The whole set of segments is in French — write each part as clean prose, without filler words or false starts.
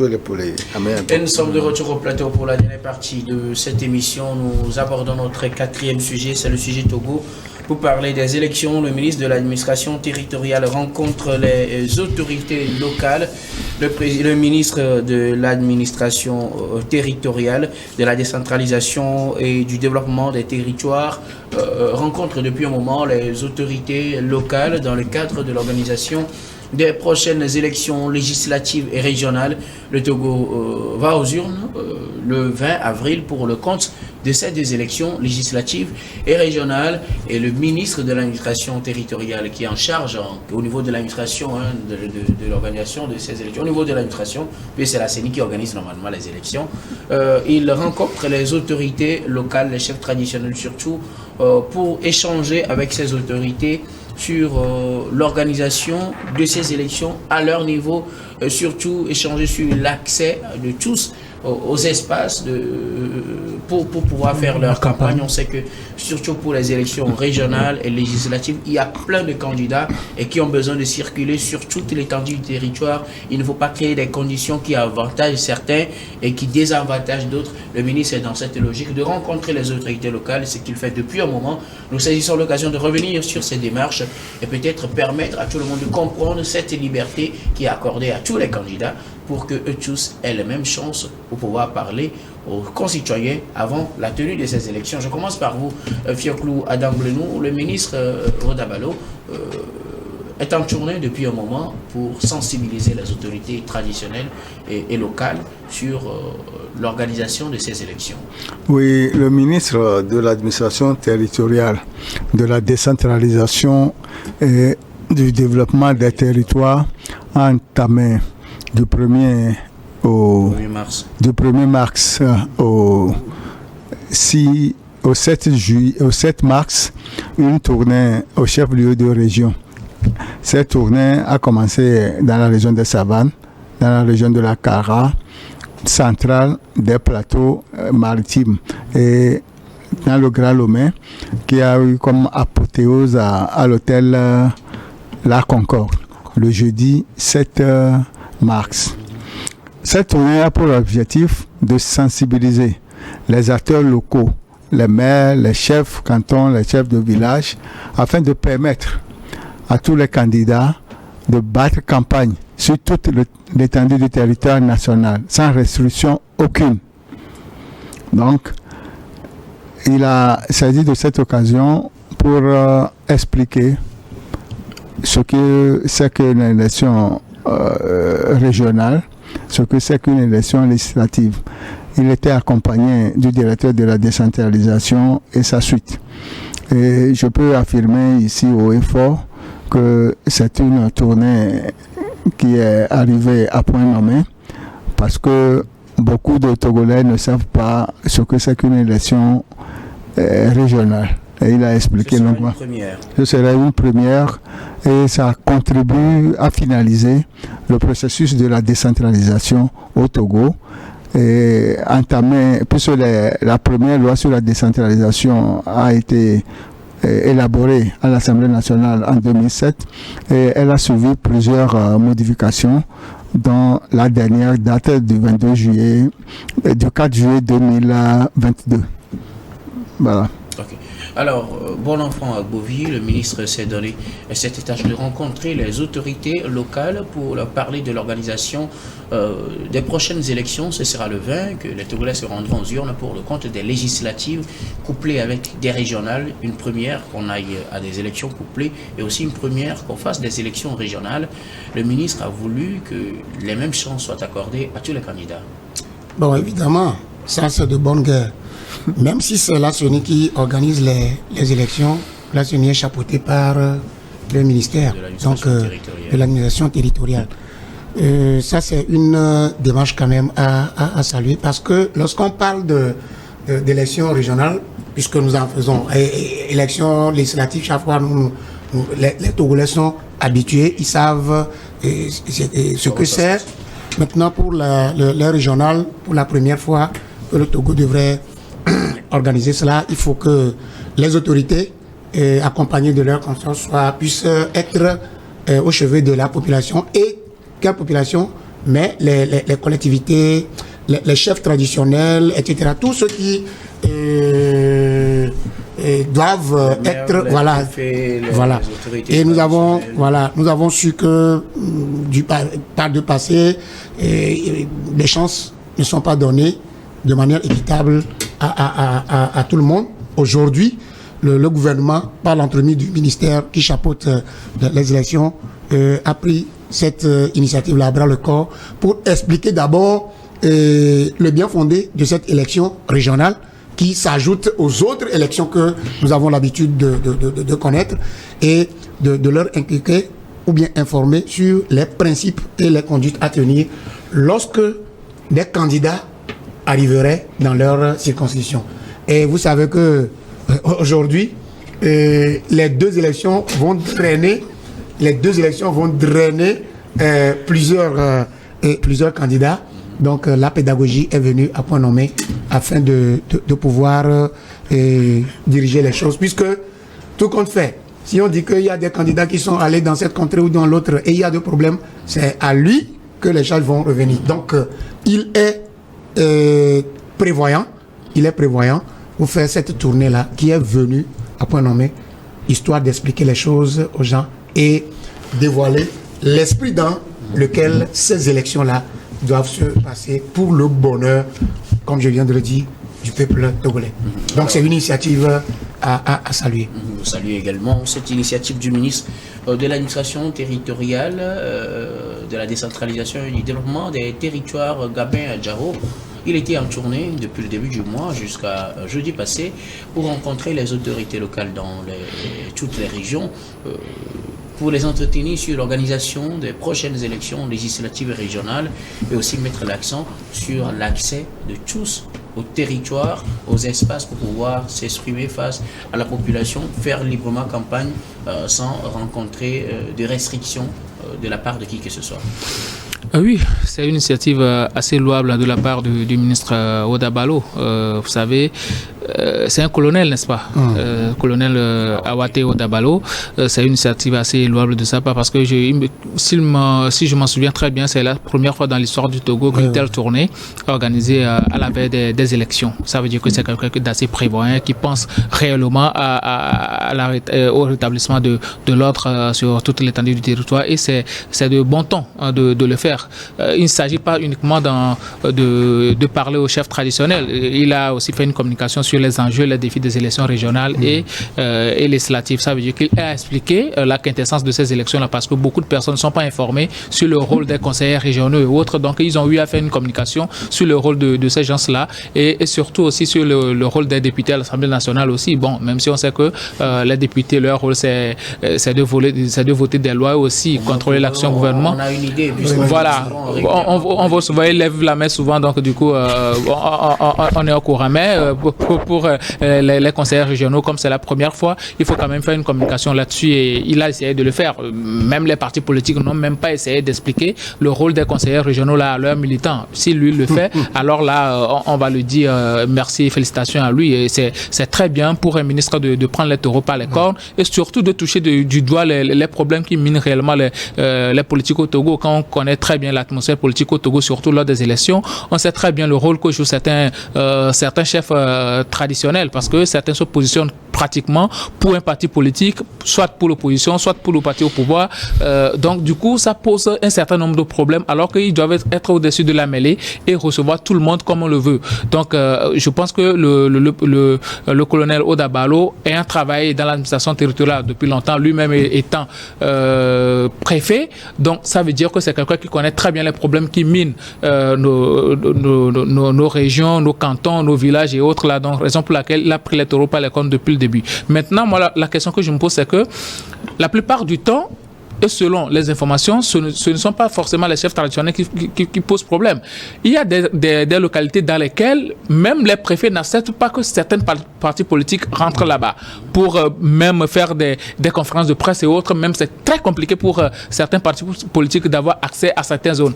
contrôle pour les Américains. Et nous sommes de retour au plateau pour la dernière partie de cette émission. Nous abordons notre quatrième sujet, c'est le sujet Togo. Pour parler des élections, le ministre de l'administration territoriale rencontre les autorités locales. Le ministre de l'administration territoriale, de la décentralisation et du développement des territoires rencontre depuis un moment les autorités locales dans le cadre de l'organisation des prochaines élections législatives et régionales. Le Togo va aux urnes le 20 avril pour le compte de ces deux élections législatives et régionales. Et le ministre de l'administration territoriale qui est en charge au niveau de l'administration de l'organisation de ces élections, au niveau de l'administration, puis c'est la CENI qui organise normalement les élections, il rencontre les autorités locales, les chefs traditionnels surtout, pour échanger avec ces autorités sur l'organisation de ces élections à leur niveau, surtout échanger sur l'accès de tous aux espaces pour pouvoir faire leur campagne. On sait que surtout pour les élections régionales et législatives, il y a plein de candidats et qui ont besoin de circuler sur toute l'étendue du territoire. Il ne faut pas créer des conditions qui avantagent certains et qui désavantagent d'autres. Le ministre est dans cette logique de rencontrer les autorités locales, ce qu'il fait depuis un moment. Nous saisissons l'occasion de revenir sur ces démarches et peut-être permettre à tout le monde de comprendre cette liberté qui est accordée à tous les candidats pour que eux tous aient les mêmes chances pour pouvoir parler aux concitoyens avant la tenue de ces élections. Je commence par vous, Fioclou Adam Blenou. Le ministre Rodabalo est en tournée depuis un moment pour sensibiliser les autorités traditionnelles et locales sur l'organisation de ces élections. Oui, le ministre de l'administration territoriale, de la décentralisation et du développement des territoires a entamé du 1er mars au 7 mars une tournée au chef-lieu de région. Cette tournée a commencé dans la région de Savane, dans la région de la Kara, centrale des plateaux maritimes et dans le Grand Lomé, qui a eu comme apothéose à l'hôtel La Concorde le jeudi 7 mars. Cette tournée a pour objectif de sensibiliser les acteurs locaux, les maires, les chefs cantons, les chefs de village, afin de permettre à tous les candidats de battre campagne sur toute l'étendue du territoire national, sans restriction aucune. Donc, il a saisi de cette occasion pour expliquer ce que c'est qu'une élection régionale, ce que c'est qu'une élection législative. Il était accompagné du directeur de la décentralisation et sa suite. Et je peux affirmer ici haut et fort que c'est une tournée qui est arrivée à point nommé, parce que beaucoup de Togolais ne savent pas ce que c'est qu'une élection régionale. Et il a expliqué longuement. Ce serait une première et ça contribue à finaliser le processus de la décentralisation au Togo. Et entamé, puisque la première loi sur la décentralisation a été élaborée à l'Assemblée nationale en 2007 et elle a suivi plusieurs modifications, dont la dernière date du 4 juillet 2022. Voilà. Okay. Alors, bon enfant à Bovy, le ministre s'est donné cette tâche de rencontrer les autorités locales pour leur parler de l'organisation des prochaines élections. Ce sera le 20 que les Togolais se rendront aux urnes pour le compte des législatives couplées avec des régionales. Une première qu'on aille à des élections couplées et aussi une première qu'on fasse des élections régionales. Le ministre a voulu que les mêmes chances soient accordées à tous les candidats. Bon, évidemment, ça c'est de bonne guerre. Même si c'est la CENI qui organise les élections, la CENI est chapeautée par le ministère de l'administration territoriale. Ça, c'est une démarche quand même à saluer, parce que lorsqu'on parle d'élections régionales, puisque nous en faisons, élections législatives, chaque fois, les Togolais sont habitués, ils savent ce que c'est. Maintenant, pour les régionales, pour la première fois que le Togo devrait organiser cela, il faut que les autorités, accompagnées de leurs consciences, puissent être au chevet de la population. Et quelle population? mais les collectivités, les chefs traditionnels, etc., tous ceux qui doivent être, voilà. Et nous avons su que par le passé, les chances ne sont pas données de manière équitable à tout le monde. Aujourd'hui, le gouvernement, par l'entremise du ministère qui chapeaute les élections, a pris cette initiative-là à bras le corps pour expliquer d'abord le bien fondé de cette élection régionale qui s'ajoute aux autres élections que nous avons l'habitude de connaître et de leur inculquer ou bien informer sur les principes et les conduites à tenir lorsque des candidats arriveraient dans leur circonscription. Et vous savez que aujourd'hui, les deux élections vont drainer plusieurs candidats. Donc la pédagogie est venue à point nommé afin de pouvoir diriger les choses, puisque tout compte fait, si on dit qu'il y a des candidats qui sont allés dans cette contrée ou dans l'autre et il y a des problèmes, c'est à lui que les choses vont revenir. Donc il est prévoyant pour faire cette tournée-là qui est venue à point nommé, histoire d'expliquer les choses aux gens et dévoiler l'esprit dans lequel ces élections-là doivent se passer pour le bonheur, comme je viens de le dire, du peuple togolais. Donc c'est une initiative à saluer. Vous saluez également cette initiative du ministre de l'administration territoriale, de la décentralisation et du développement des territoires, Gabin Adjaro. Il était en tournée depuis le début du mois jusqu'à jeudi passé pour rencontrer les autorités locales dans toutes les régions, pour les entretenir sur l'organisation des prochaines élections législatives et régionales et aussi mettre l'accent sur l'accès de tous au territoire, aux espaces pour pouvoir s'exprimer face à la population, faire librement campagne sans rencontrer de restrictions de la part de qui que ce soit. Oui, c'est une initiative assez louable de la part du ministre Oda Balo. Vous savez, c'est un colonel, n'est-ce pas? Colonel Awate Oda Balo. C'est une initiative assez louable de sa part parce que si je m'en souviens très bien, c'est la première fois dans l'histoire du Togo qu'une telle tournée organisée à la veille des élections. Ça veut dire que c'est quelqu'un d'assez prévoyant qui pense réellement au rétablissement de l'ordre sur toute l'étendue du territoire et c'est de bon ton de le faire. Il ne s'agit pas uniquement de parler au chef traditionnel. Il a aussi fait une communication sur les enjeux, les défis des élections régionales et législatives. Ça veut dire qu'il a expliqué la quintessence de ces élections-là parce que beaucoup de personnes ne sont pas informées sur le rôle des conseillers régionaux et autres. Donc, ils ont eu à faire une communication sur le rôle de ces gens-là et surtout aussi sur le rôle des députés à l'Assemblée nationale aussi. Bon, même si on sait que les députés, leur rôle, c'est de voter des lois et aussi contrôler l'action du gouvernement. On a une idée. Voilà. On voit souvent, ils lèvent la main souvent, donc du coup, on est au courant. Mais pour les conseillers régionaux, comme c'est la première fois, il faut quand même faire une communication là-dessus et il a essayé de le faire. Même les partis politiques n'ont même pas essayé d'expliquer le rôle des conseillers régionaux là, à leurs militants. Si lui le fait, alors là, on va lui dire merci et félicitations à lui. Et c'est très bien pour un ministre de prendre les taureaux par les cornes et surtout de toucher du doigt les problèmes qui minent réellement les politiques au Togo. Quand on connaît très bien l'atmosphère politique au Togo, surtout lors des élections, on sait très bien le rôle que jouent certains chefs traditionnels parce que certains se positionnent pratiquement pour un parti politique, soit pour l'opposition, soit pour le parti au pouvoir. Donc du coup, ça pose un certain nombre de problèmes alors qu'ils doivent être au-dessus de la mêlée et recevoir tout le monde comme on le veut. Donc je pense que le colonel Oda Balo est un travail dans l'administration territoriale depuis longtemps, lui-même étant préfet. Donc ça veut dire que c'est quelqu'un qui connaît très bien les problèmes qui minent nos régions, nos cantons, nos villages et autres là. Donc raison pour laquelle il a pris les taureaux par les cornes depuis le début. Maintenant, moi, la question que je me pose, c'est que la plupart du temps, et selon les informations, ce ne sont pas forcément les chefs traditionnels qui posent problème. Il y a des localités dans lesquelles même les préfets n'acceptent pas que certains partis politiques rentrent là-bas pour même faire des conférences de presse et autres. Même c'est très compliqué pour certains partis politiques d'avoir accès à certaines zones.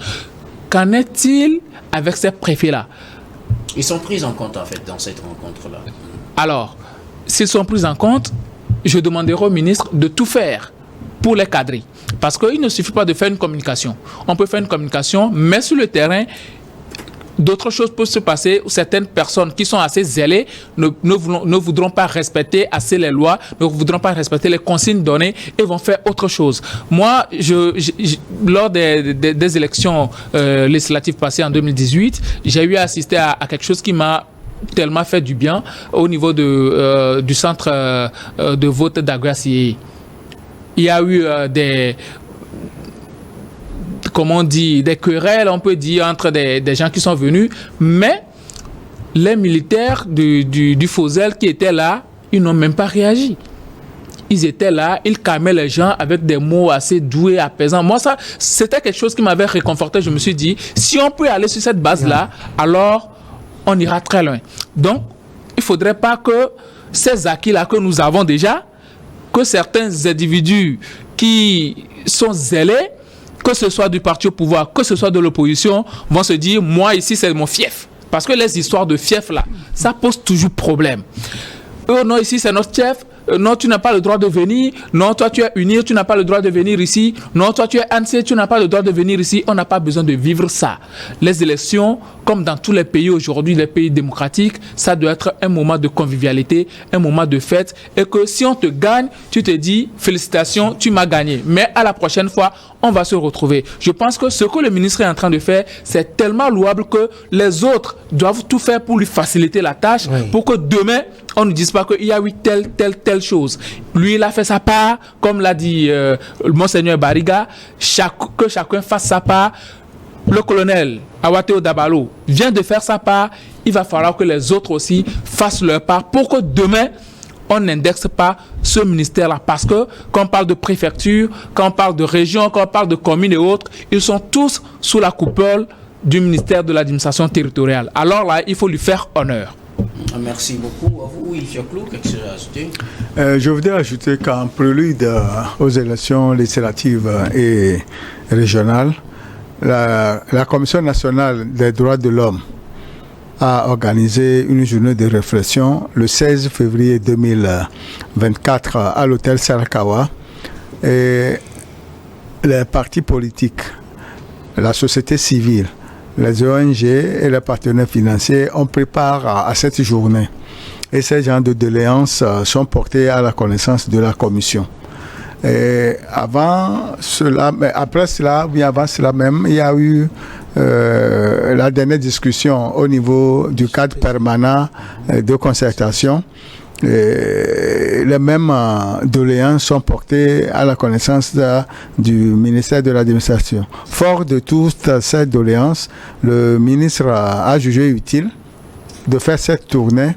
Qu'en est-il avec ces préfets-là? Ils sont pris en compte en fait dans cette rencontre-là. Alors, s'ils sont pris en compte, je demanderai au ministre de tout faire pour les cadrer. Parce qu'il ne suffit pas de faire une communication. On peut faire une communication, mais sur le terrain, d'autres choses peuvent se passer où certaines personnes qui sont assez zélées ne voudront pas respecter assez les lois, ne voudront pas respecter les consignes données et vont faire autre chose. Moi, lors des élections législatives passées en 2018, j'ai eu à assister à quelque chose qui m'a tellement fait du bien au niveau du centre de vote d'Aguassié. Il y a eu des querelles, on peut dire, entre des gens qui sont venus, mais les militaires du FOSEL qui étaient là, ils n'ont même pas réagi. Ils étaient là, ils calmaient les gens avec des mots assez doux et apaisants. Moi, ça, c'était quelque chose qui m'avait réconforté. Je me suis dit, si on peut aller sur cette base-là, alors on ira très loin. Donc, il ne faudrait pas que ces acquis-là que nous avons déjà, que certains individus qui sont zélés, que ce soit du parti au pouvoir, que ce soit de l'opposition, vont se dire, moi ici c'est mon fief. Parce que les histoires de fief là, ça pose toujours problème. Non, ici c'est notre chef. Non, tu n'as pas le droit de venir. Non, toi tu es UNIR, tu n'as pas le droit de venir ici. Non, toi tu es ANC, tu n'as pas le droit de venir ici. On n'a pas besoin de vivre ça. Les élections, comme dans tous les pays aujourd'hui, les pays démocratiques, ça doit être un moment de convivialité, un moment de fête. Et que si on te gagne, tu te dis félicitations, tu m'as gagné. Mais à la prochaine fois, on va se retrouver. Je pense que ce que le ministre est en train de faire, c'est tellement louable que les autres doivent tout faire pour lui faciliter la tâche, pour que demain, on ne dise pas qu'il y a eu telle chose. Lui, il a fait sa part, comme l'a dit Monseigneur Bariga, que chacun fasse sa part. Le colonel Awateo Dabalo vient de faire sa part. Il va falloir que les autres aussi fassent leur part pour que demain, on n'indexe pas ce ministère-là. Parce que quand on parle de préfecture, quand on parle de région, quand on parle de communes et autres, ils sont tous sous la coupole du ministère de l'administration territoriale. Alors là, il faut lui faire honneur. Merci beaucoup. À vous, Yves Fioclou, quelque chose à ajouter? Je voudrais ajouter qu'en prélude aux élections législatives et régionales, la Commission nationale des droits de l'homme a organisé une journée de réflexion le 16 février 2024 à l'hôtel Sarakawa. Et les partis politiques, la société civile, les ONG et les partenaires financiers, on prépare à cette journée. Et ces genres de doléances sont portés à la connaissance de la commission. Et avant cela même, il y a eu la dernière discussion au niveau du cadre permanent de concertation. Les mêmes doléances sont portées à la connaissance du ministère de l'administration. Fort de toutes ces doléances, le ministre a jugé utile de faire cette tournée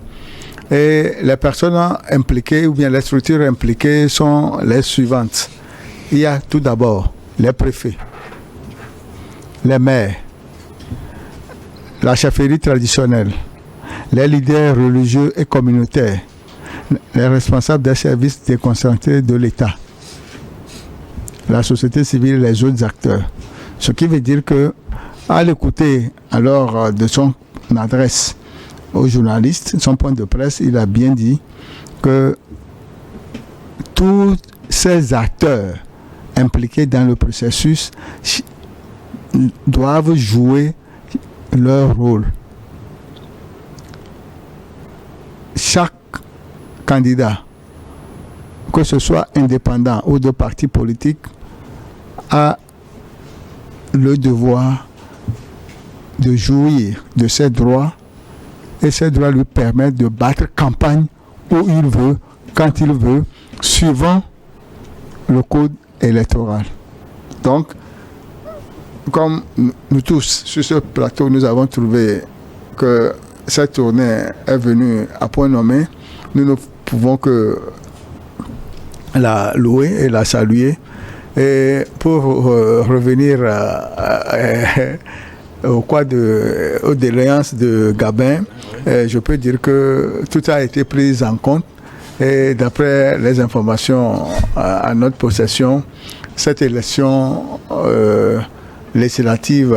et les personnes impliquées ou bien les structures impliquées sont les suivantes. Il y a tout d'abord les préfets, les maires, la chefferie traditionnelle, les leaders religieux et communautaires, les responsables des services déconcentrés de l'État, la société civile et les autres acteurs. Ce qui veut dire que, à l'écouter alors de son adresse aux journalistes, son point de presse, il a bien dit que tous ces acteurs impliqués dans le processus doivent jouer leur rôle. Chaque candidat, que ce soit indépendant ou de parti politique, a le devoir de jouir de ses droits et ces droits lui permettent de battre campagne où il veut, quand il veut, suivant le code électoral. Donc, comme nous tous, sur ce plateau, nous avons trouvé que cette tournée est venue à point nommé, nous ne pouvons que la louer et la saluer. Et pour revenir aux doléances de Gabin, je peux dire que tout a été pris en compte et d'après les informations à notre possession, ces élections législatives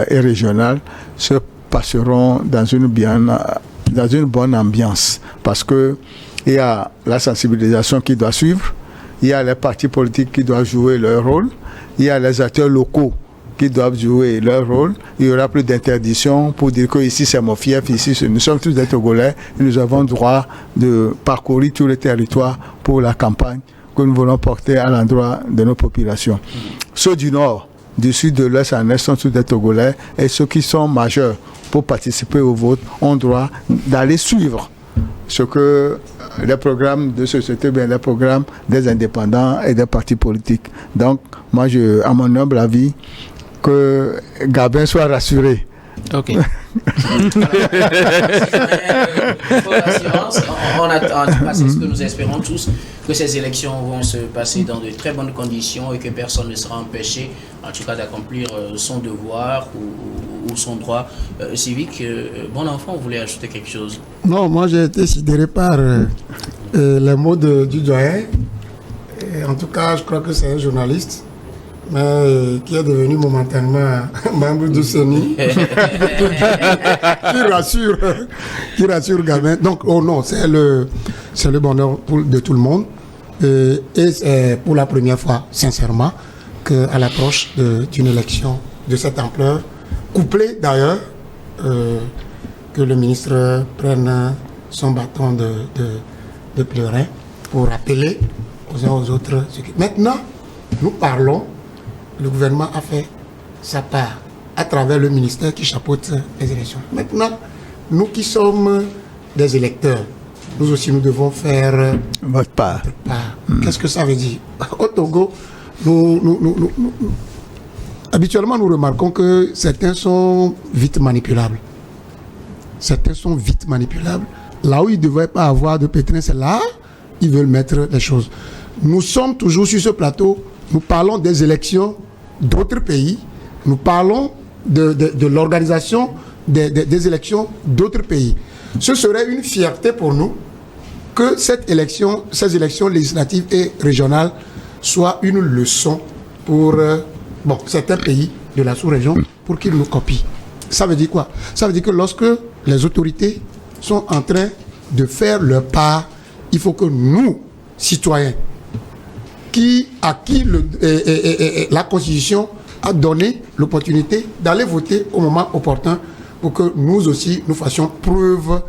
et régionales se passeront dans une bonne ambiance parce que il y a la sensibilisation qui doit suivre, il y a les partis politiques qui doivent jouer leur rôle, il y a les acteurs locaux qui doivent jouer leur rôle. Il n'y aura plus d'interdiction pour dire que ici c'est mon fief, ici nous sommes tous des Togolais et nous avons droit de parcourir tout le territoire pour la campagne que nous voulons porter à l'endroit de nos populations. Ceux du nord, du sud, de l'est en est sont tous des Togolais et ceux qui sont majeurs pour participer au vote ont droit d'aller suivre ce que les programmes de société, bien les programmes des indépendants et des partis politiques. Donc, moi, à mon humble avis, que Gabin soit rassuré. Ok. On attend, c'est ce que nous espérons tous, que ces élections vont se passer dans de très bonnes conditions et que personne ne sera empêché, en tout cas, d'accomplir son devoir ou son droit civique. Bon enfant, vous voulez ajouter quelque chose? Non, moi j'ai été sidéré par les mots du doyen. En tout cas, je crois que c'est un journaliste, mais qui est devenu momentanément membre du CENI, qui rassure Gabin. Donc, oh non, c'est le bonheur de tout le monde. Et c'est pour la première fois, sincèrement, qu'à l'approche d'une élection de cette ampleur, couplée d'ailleurs, que le ministre prenne son bâton de pleurin pour rappeler aux uns aux autres. Maintenant, nous parlons. Le gouvernement a fait sa part à travers le ministère qui chapeaute les élections. Maintenant, nous qui sommes des électeurs, nous aussi nous devons faire votre part. Qu'est-ce que ça veut dire? Au Togo, habituellement nous remarquons que certains sont vite manipulables. Certains sont vite manipulables. Là où ils ne devraient pas avoir de pétrin, c'est là ils veulent mettre les choses. Nous sommes toujours sur ce plateau. Nous parlons des élections d'autres pays. Nous parlons de l'organisation des élections d'autres pays. Ce serait une fierté pour nous que ces élections législatives et régionales soient une leçon pour certains pays de la sous-région pour qu'ils nous copient. Ça veut dire quoi? Ça veut dire que lorsque les autorités sont en train de faire leur part, il faut que nous, citoyens, à qui la Constitution a donné l'opportunité d'aller voter au moment opportun pour que nous aussi, nous fassions preuve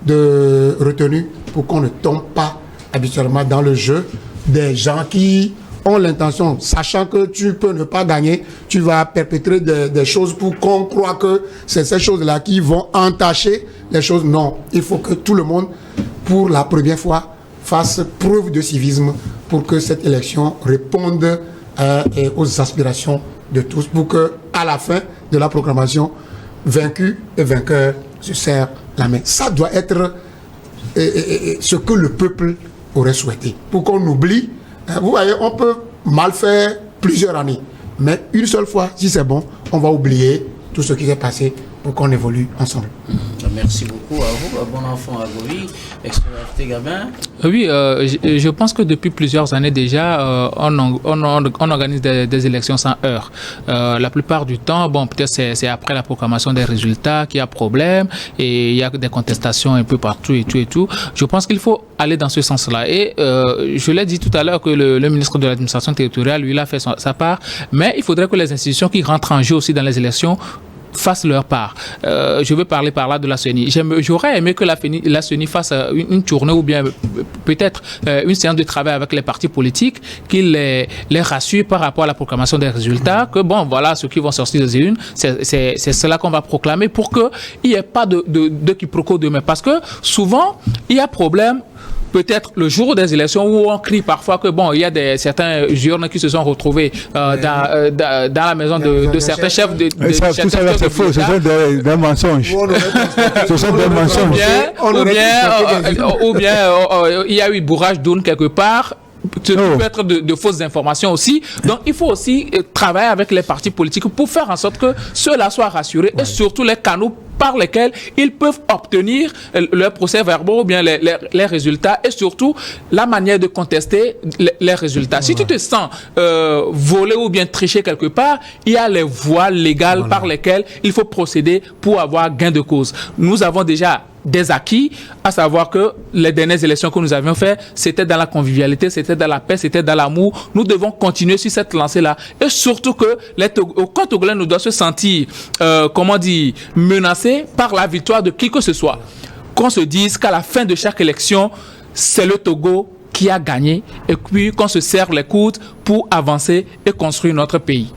de retenue pour qu'on ne tombe pas habituellement dans le jeu des gens qui ont l'intention, sachant que tu peux ne pas gagner, tu vas perpétrer des choses pour qu'on croit que c'est ces choses-là qui vont entacher les choses. Non, il faut que tout le monde, pour la première fois, fasse preuve de civisme pour que cette élection réponde aux aspirations de tous, pour que à la fin de la proclamation, vaincus et vainqueurs se serrent la main. Ça doit être ce que le peuple aurait souhaité. Pour qu'on oublie, vous voyez, on peut mal faire plusieurs années, mais une seule fois, si c'est bon, on va oublier tout ce qui s'est passé pour qu'on évolue ensemble. Merci beaucoup à vous, bon enfant Agovi, expert Gabin. Oui, je pense que depuis plusieurs années déjà, on organise des élections sans heure. La plupart du temps, peut-être c'est après la proclamation des résultats qu'il y a problème et il y a des contestations un peu partout et tout. Je pense qu'il faut aller dans ce sens-là. Et je l'ai dit tout à l'heure que le ministre de l'administration territoriale, lui, il a fait sa part, mais il faudrait que les institutions qui rentrent en jeu aussi dans les élections fassent leur part. Je veux parler par là de la CENI. J'aurais aimé que la CENI fasse une tournée ou bien peut-être une séance de travail avec les partis politiques qui les rassure par rapport à la proclamation des résultats, que voilà, ceux qui vont sortir des urnes, c'est cela qu'on va proclamer pour qu'il n'y ait pas de quiproquo demain. Parce que souvent, il y a problème. Peut-être le jour des élections où on crie parfois que il y a certains jurnes qui se sont retrouvés dans la maison de certains chefs de tout ça c'est faux, ce sont des mensonges. Ce sont des mensonges. Ou bien il y a eu bourrage d'urnes quelque part. Ça peut être de fausses informations aussi. Donc, il faut aussi travailler avec les partis politiques pour faire en sorte que ceux-là soient rassurés et surtout les canaux par lesquels ils peuvent obtenir leurs procès-verbaux ou bien les résultats et surtout la manière de contester les résultats. Si tu te sens voler ou bien tricher quelque part, il y a les voies légales par lesquelles il faut procéder pour avoir gain de cause. Nous avons déjà des acquis, à savoir que les dernières élections que nous avions faites, c'était dans la convivialité, c'était dans la paix, c'était dans l'amour. Nous devons continuer sur cette lancée-là. Et surtout que aucun Togolais ne doit se sentir, menacé par la victoire de qui que ce soit. Qu'on se dise qu'à la fin de chaque élection, c'est le Togo qui a gagné et puis qu'on se serre les coudes pour avancer et construire notre pays.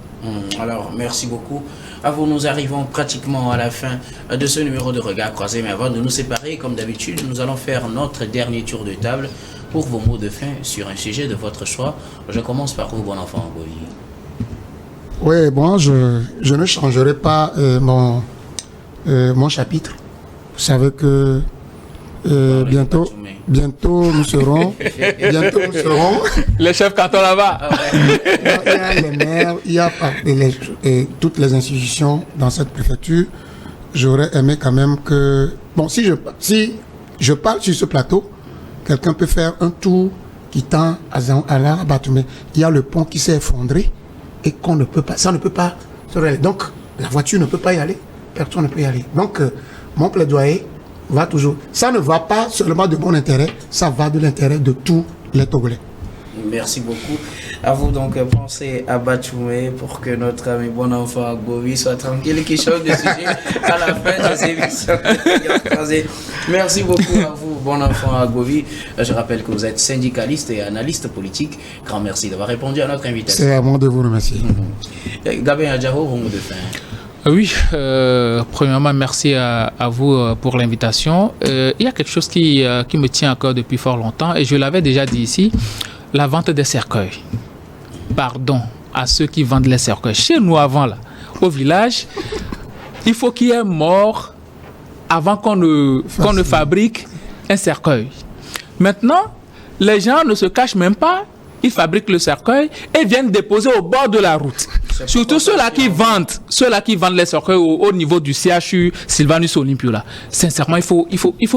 Alors, merci beaucoup. À vous, nous arrivons pratiquement à la fin de ce numéro de Regard Croisé. Mais avant de nous séparer, comme d'habitude, nous allons faire notre dernier tour de table pour vos mots de fin sur un sujet de votre choix. Je commence par vous, bon enfant Govi. Oui, bon, je ne changerai pas mon chapitre. Vous savez que bientôt nous serons les chefs cantons là-bas. Il y a les maires, il y a toutes les institutions dans cette préfecture. J'aurais aimé quand même que si je parle sur ce plateau, quelqu'un peut faire un tour qui tend à la Batoumé. Il y a le pont qui s'est effondré et ça ne peut pas se réaliser. Donc la voiture ne peut pas y aller, personne ne peut y aller. Donc mon plaidoyer va toujours. Ça ne va pas seulement de mon intérêt, ça va de l'intérêt de tous les Togolais. Merci beaucoup. À vous donc pensez à Batoumé pour que notre ami bon enfant Govi soit tranquille et qu'il change de sujet à la fin de ces émissions. Merci beaucoup à vous, bon enfant Govi. Je rappelle que vous êtes syndicaliste et analyste politique. Grand merci d'avoir répondu à notre invitation. C'est à moi de vous remercier. Gabin Adjaro, vos mots de fin. Oui, premièrement, merci à vous pour l'invitation. Il y a quelque chose qui me tient à cœur depuis fort longtemps et je l'avais déjà dit ici, la vente des cercueils. Pardon à ceux qui vendent les cercueils. Chez nous, avant, là, au village, il faut qu'il y ait mort avant qu'on ne fabrique un cercueil. Maintenant, les gens ne se cachent même pas. Ils fabriquent le cercueil et viennent déposer au bord de la route. Surtout ceux-là qui vendent les cercueils au niveau du CHU Sylvanus Olympio là. Sincèrement, il faut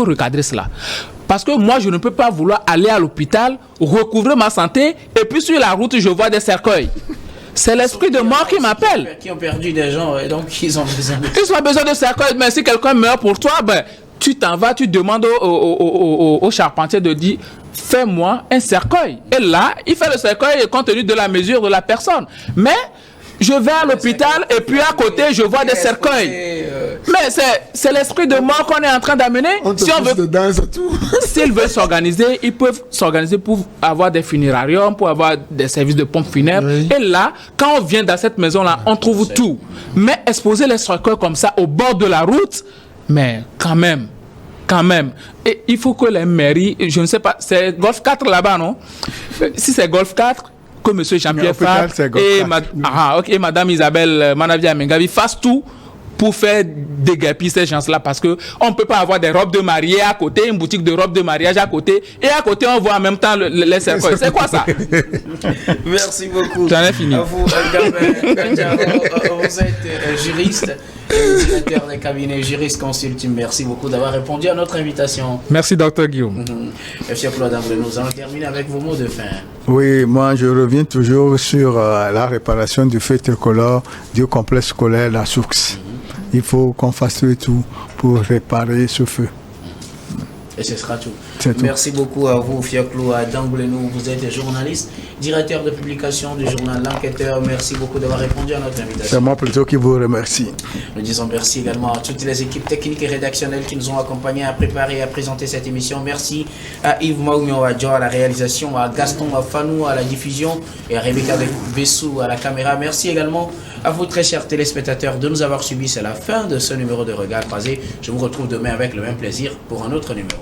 recadrer cela. Parce que moi, je ne peux pas vouloir aller à l'hôpital, recouvrer ma santé et puis sur la route, je vois des cercueils. C'est l'esprit de mort qui m'appelle. Qui ont perdu des gens et donc ils ont besoin de... Ils ont besoin de cercueils. Mais si quelqu'un meurt pour toi, tu t'en vas, tu demandes au charpentier de dire fais-moi un cercueil. Et là, il fait le cercueil compte tenu de la mesure de la personne. Mais je vais à l'hôpital et puis à côté, je vois des cercueils. Mais c'est l'esprit de mort qu'on est en train d'amener. S'ils veulent s'organiser, ils peuvent s'organiser pour avoir des funérariums, pour avoir des services de pompes funèbres. Oui. Et là, quand on vient dans cette maison-là, on trouve tout. Mais exposer les cercueils comme ça au bord de la route, mais quand même. Et il faut que les mairies, je ne sais pas, c'est Golf 4 là-bas, non? Si c'est Golf 4, que M. Jean-Pierre Fabre et Mme Isabelle Manavia Mengavi fassent tout pour faire déguerpir ces gens-là parce qu'on ne peut pas avoir des robes de mariée à côté, une boutique de robes de mariage à côté, et à côté on voit en même temps les cercueils. C'est quoi ça? Merci beaucoup. J'en ai fini. À vous, vous êtes juriste, directeur des cabinets Juriste Consulting. Merci beaucoup d'avoir répondu à notre invitation. Merci, Dr Guillaume. Monsieur Claude, nous allons terminer avec vos mots de fin. Oui, moi je reviens toujours sur la réparation du feu tricolore du complexe scolaire La Source. Il faut qu'on fasse le tout pour réparer ce feu. Et ce sera tout. Merci beaucoup à vous, Fiaclo Dangoulenou. Vous êtes journaliste, directeur de publication du journal L'Enquêteur. Merci beaucoup d'avoir répondu à notre invitation. C'est moi plutôt qui vous remercie. Nous disons merci également à toutes les équipes techniques et rédactionnelles qui nous ont accompagnés à préparer et à présenter cette émission. Merci à Yves Maoumio à la réalisation, à Gaston Fanou à la diffusion et à Rebecca Bessou à la caméra. Merci également à vous, très chers téléspectateurs, de nous avoir suivis. C'est la fin de ce numéro de Regard Croisé. Je vous retrouve demain avec le même plaisir pour un autre numéro.